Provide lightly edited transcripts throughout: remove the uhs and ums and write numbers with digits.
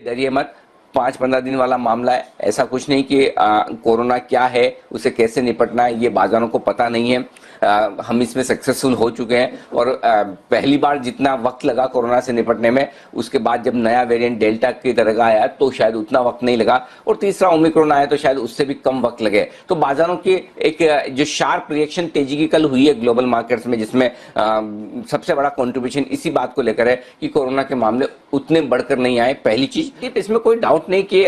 डरिए मत, 5-15 दिन वाला मामला है, ऐसा कुछ नहीं कि कोरोना क्या है, उसे कैसे निपटना है ये बाजारों को पता नहीं है। हम इसमें सक्सेसफुल हो चुके हैं और पहली बार जितना वक्त लगा कोरोना से निपटने में, उसके बाद जब नया वेरिएंट डेल्टा की तरह का आया तो शायद उतना वक्त नहीं लगा, और तीसरा ओमिक्रॉन आया तो शायद उससे भी कम वक्त लगे। तो बाजारों की एक जो शार्प रिएक्शन तेजी की कल हुई है ग्लोबल मार्केट्स में, जिसमें सबसे बड़ा कंट्रीब्यूशन इसी बात को लेकर है कि कोरोना के मामले उतने बढ़कर नहीं आए। पहली चीज, इसमें कोई डाउट नहीं कि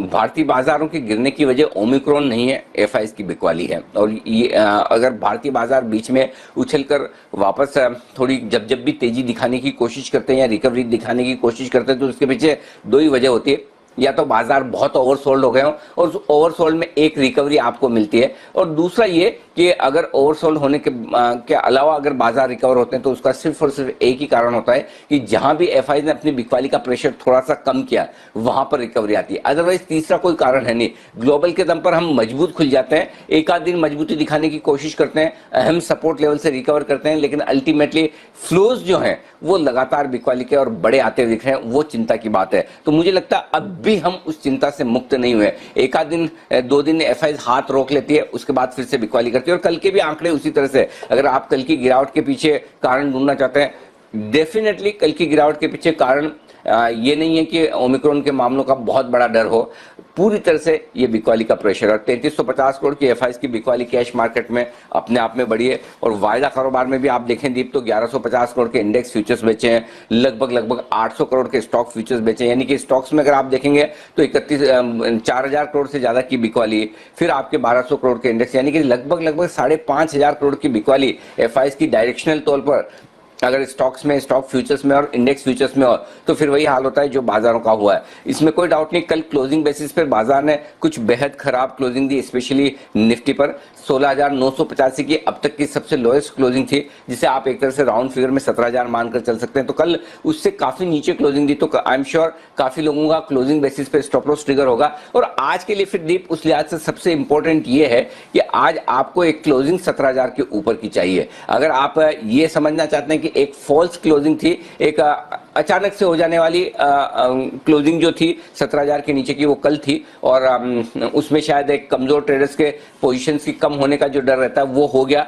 भारतीय बाजारों के गिरने की वजह ओमिक्रॉन नहीं है, एफआईएस की बिकवाली है। और ये अगर भारतीय बाजार बीच में उछलकर वापस थोड़ी जब भी तेजी दिखाने की कोशिश करते हैं या रिकवरी दिखाने की कोशिश करते हैं, तो उसके पीछे दो ही वजह होती है। या तो बाजार बहुत ओवरसोल्ड हो गए हों और उस ओवरसोल्ड में एक रिकवरी आपको मिलती है, और दूसरा ये कि अगर ओवरसोल्ड होने के अलावा अगर बाजार रिकवर होते हैं तो उसका सिर्फ और सिर्फ एक ही कारण होता है कि जहां भी एफआई ने अपनी बिकवाली का प्रेशर थोड़ा सा कम किया वहां पर रिकवरी आती है। अदरवाइज तीसरा कोई कारण है नहीं। ग्लोबल के दम पर हम मजबूत खुल जाते हैं, एक आध दिन मजबूती दिखाने की कोशिश करते हैं, अहम सपोर्ट लेवल से रिकवर करते हैं, लेकिन अल्टीमेटली फ्लोज जो हैं वो लगातार बिकवाली के और बड़े आते दिख रहे हैं, वो चिंता की बात है। तो मुझे लगता है अब भी हम उस चिंता से मुक्त नहीं हुए। एक आध दिन 2 दिन एफआई हाथ रोक लेती है, उसके बाद फिर से बिकवाली करती है। और कल के भी आंकड़े उसी तरह से, अगर आप कल की गिरावट के पीछे कारण ढूंढना चाहते हैं, डेफिनेटली कल की गिरावट के पीछे कारण ये नहीं है कि ओमिक्रॉन के मामलों का बहुत बड़ा डर हो, पूरी तरह से ये बिकवाली का प्रेशर है। 3350 करोड़ की एफआईएस की बिकवाली कैश मार्केट में अपने आप में बढ़ी है। और वायदा कारोबार में भी आप देखें दीप, तो 1150 करोड़ के इंडेक्स फ्यूचर्स बेचे हैं, लगभग 800 करोड़ के स्टॉक फ्यूचर्स बेचे हैं। यानी कि स्टॉक्स में अगर आप देखेंगे तो 4000 करोड़ से ज्यादा की बिकवाली, फिर आपके 1200 करोड़ के इंडेक्स, यानी कि लगभग 5500 करोड़ की बिकवाली एफआईएस की डायरेक्शनल तौर पर अगर स्टॉक्स में, स्टॉक फ्यूचर्स में और इंडेक्स फ्यूचर्स में हो तो फिर वही हाल होता है जो बाजारों का हुआ है। इसमें कोई डाउट नहीं, कल क्लोजिंग बेसिस पर बाजार ने कुछ बेहद खराब क्लोजिंग दी, स्पेशली निफ्टी पर 16,985 की अब तक की सबसे लोएस्ट क्लोजिंग थी, जिसे आप एक तरह से राउंड फिगर में 17,000 मानकर चल सकते हैं। तो कल उससे काफी नीचे क्लोजिंग दी, तो आई एम श्योर काफी लोगों का क्लोजिंग बेसिस पे स्टॉप लॉस ट्रिगर होगा। और आज के लिए फिर दीप उस लिहाज से सबसे इंपॉर्टेंट ये है कि आज आपको एक क्लोजिंग 17,000 के ऊपर की चाहिए। अगर आप ये समझना चाहते हैं कि एक फॉल्स क्लोजिंग थी, एक अचानक से हो जाने वाली क्लोजिंग जो थी 17,000 के नीचे की, वो कल थी, और उसमें शायद एक कमजोर ट्रेडर्स के पोजीशंस की कम होने का जो डर रहता है वो हो गया।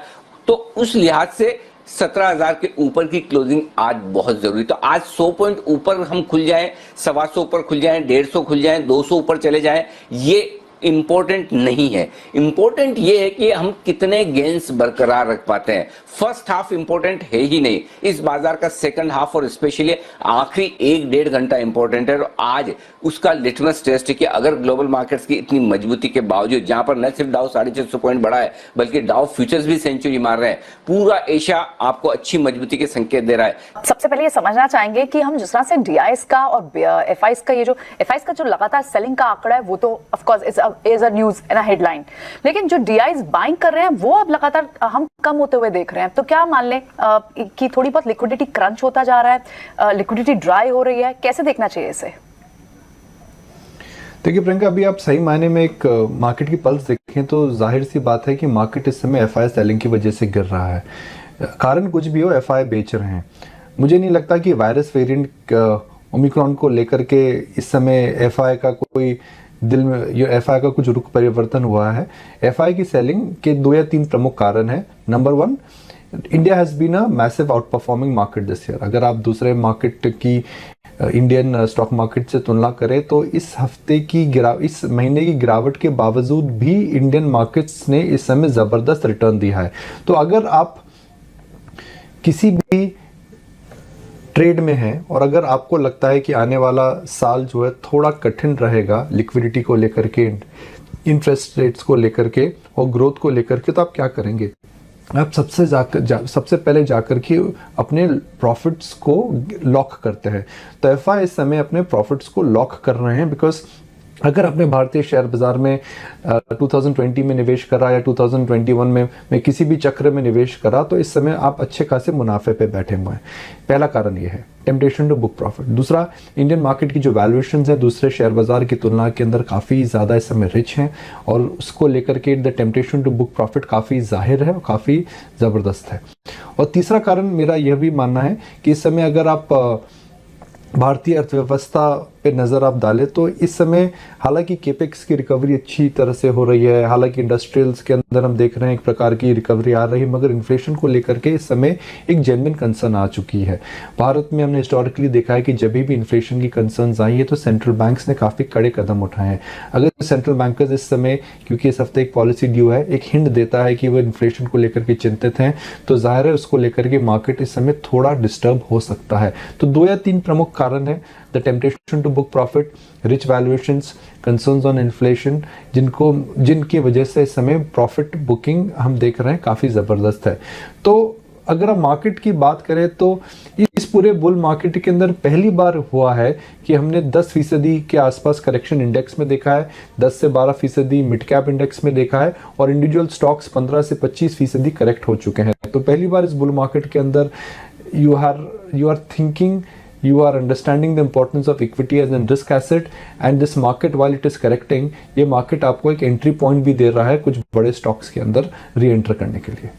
तो उस लिहाज से 17,000 के ऊपर की क्लोजिंग आज बहुत जरूरी। तो आज 100 पॉइंट ऊपर हम खुल जाएं, 125 ऊपर खुल जाएं, 150 खुल जाएं, 200 ऊपर चले जाएं, ये इंपॉर्टेंट नहीं है। इंपॉर्टेंट ये है कि हम कितने गेंस बरकरार रख पाते हैं। फर्स्ट हाफ इंपॉर्टेंट है ही नहीं, इस बाजार का सेकंड हाफ और स्पेशली आखिरी 1-1.5 घंटा इंपॉर्टेंट है। और आज उसका लिटमस टेस्ट है कि अगर ग्लोबल मार्केट्स की इतनी मजबूती के बावजूद, जहां पर न सिर्फ डाउ 650 पॉइंट बढ़ा है बल्कि डाउ फ्यूचर्स भी सेंचुरी मार रहे हैं, पूरा एशिया आपको अच्छी मजबूती के संकेत दे रहा है। सबसे पहले ये समझना चाहेंगे कि हम जिस तरह से डीआईएस का और एफआईएस का, ये जो एफआईएस का जो लगातार सेलिंग का आंकड़ा है, वो तो of course is a news and a headline, लेकिन जो डीआईएस बाइंग कर रहे हैं वो अब लगातार हम कम होते हुए देख रहे हैं। तो क्या मान लें कि थोड़ी बहुत लिक्विडिटी क्रंच होता जा रहा है, लिक्विडिटी ड्राई हो रही है, कैसे देखना चाहिए इसे? देखिए प्रियंका, अभी आप सही मायने में एक मार्केट की पल्स देखें तो जाहिर सी बात है कि मार्केट इस समय एफआई सेलिंग की वजह से गिर रहा है। कारण कुछ भी हो, एफआई बेच रहे हैं। मुझे नहीं लगता कि वायरस वेरिएंट ओमिक्रॉन को लेकर के इस समय एफआई का कोई दिल में एफआई का कुछ रुख परिवर्तन हुआ है। एफआई की सेलिंग के 2 या 3 प्रमुख कारण है। Number 1, India has been a massive outperforming market this year. अगर आप दूसरे मार्केट की इंडियन स्टॉक मार्केट से तुलना करें तो इस महीने की गिरावट के बावजूद भी इंडियन मार्केट्स ने इस समय जबरदस्त रिटर्न दिया है। तो अगर आप किसी भी ट्रेड में हैं और अगर आपको लगता है कि आने वाला साल जो है थोड़ा कठिन रहेगा लिक्विडिटी को लेकर के, इंटरेस्ट रेट्स को लेकर के और ग्रोथ को लेकर के, तो आप क्या करेंगे? आप सबसे पहले जाकर के अपने प्रॉफिट्स को लॉक करते हैं। तो एफआई इस समय अपने प्रॉफिट्स को लॉक कर रहे हैं, बिकॉज अगर अपने भारतीय शेयर बाजार में 2020 में निवेश करा या 2021 में किसी भी चक्र में निवेश करा तो इस समय आप अच्छे खासे मुनाफे पे बैठे हुए हैं। पहला कारण ये है, टेम्पटेशन टू बुक प्रॉफिट। दूसरा, इंडियन मार्केट की जो वैल्यूएशंस है दूसरे शेयर बाजार की तुलना के अंदर काफ़ी ज़्यादा इस समय रिच हैं और उसको लेकर के the temptation to book profit काफ़ी जाहिर है और काफ़ी ज़बरदस्त है। और तीसरा कारण मेरा यह भी मानना है कि इस समय अगर आप भारतीय अर्थव्यवस्था पे नज़र आप डालें तो इस समय हालांकि केपेक्स की रिकवरी अच्छी तरह से हो रही है, हालांकि इंडस्ट्रियल्स के अंदर हम देख रहे हैं एक प्रकार की रिकवरी आ रही है, मगर इन्फ्लेशन को लेकर के इस समय एक जेन्युइन कंसर्न आ चुकी है। भारत में हमने हिस्टोरिकली देखा है कि जब भी इन्फ्लेशन की कंसर्न्स आई है तो सेंट्रल बैंक्स ने काफ़ी कड़े कदम उठाए हैं। अगर सेंट्रल बैंकर्स इस समय, क्योंकि इस हफ्ते एक पॉलिसी ड्यू है, एक हिंट देता है कि वो इन्फ्लेशन को लेकर के चिंतित हैं, तो जाहिर है उसको लेकर के मार्केट इस समय थोड़ा डिस्टर्ब हो सकता है। तो 2 या 3 प्रमुख कारण है, the temptation to book profit, rich valuations, concerns on inflation, जिनकी वजह से इस समय प्रॉफिट बुकिंग हम देख रहे हैं काफ़ी ज़बरदस्त है। तो अगर हम मार्केट की बात करें तो इस पूरे बुल मार्केट के अंदर पहली बार हुआ है कि हमने 10% के आसपास करेक्शन इंडेक्स में देखा है, 10 से 12% मिड कैप इंडेक्स में देखा है और इंडिविजुअल स्टॉक्स 15 से 25% करेक्ट हो चुके हैं। तो पहली बार इस बुल मार्केट के अंदर you are thinking, you are understanding the importance of equity as a risk asset, and this market while it is correcting, ये मार्केट आपको एक एंट्री पॉइंट भी दे रहा है कुछ बड़े स्टॉक्स के अंदर री एंटर करने के लिए।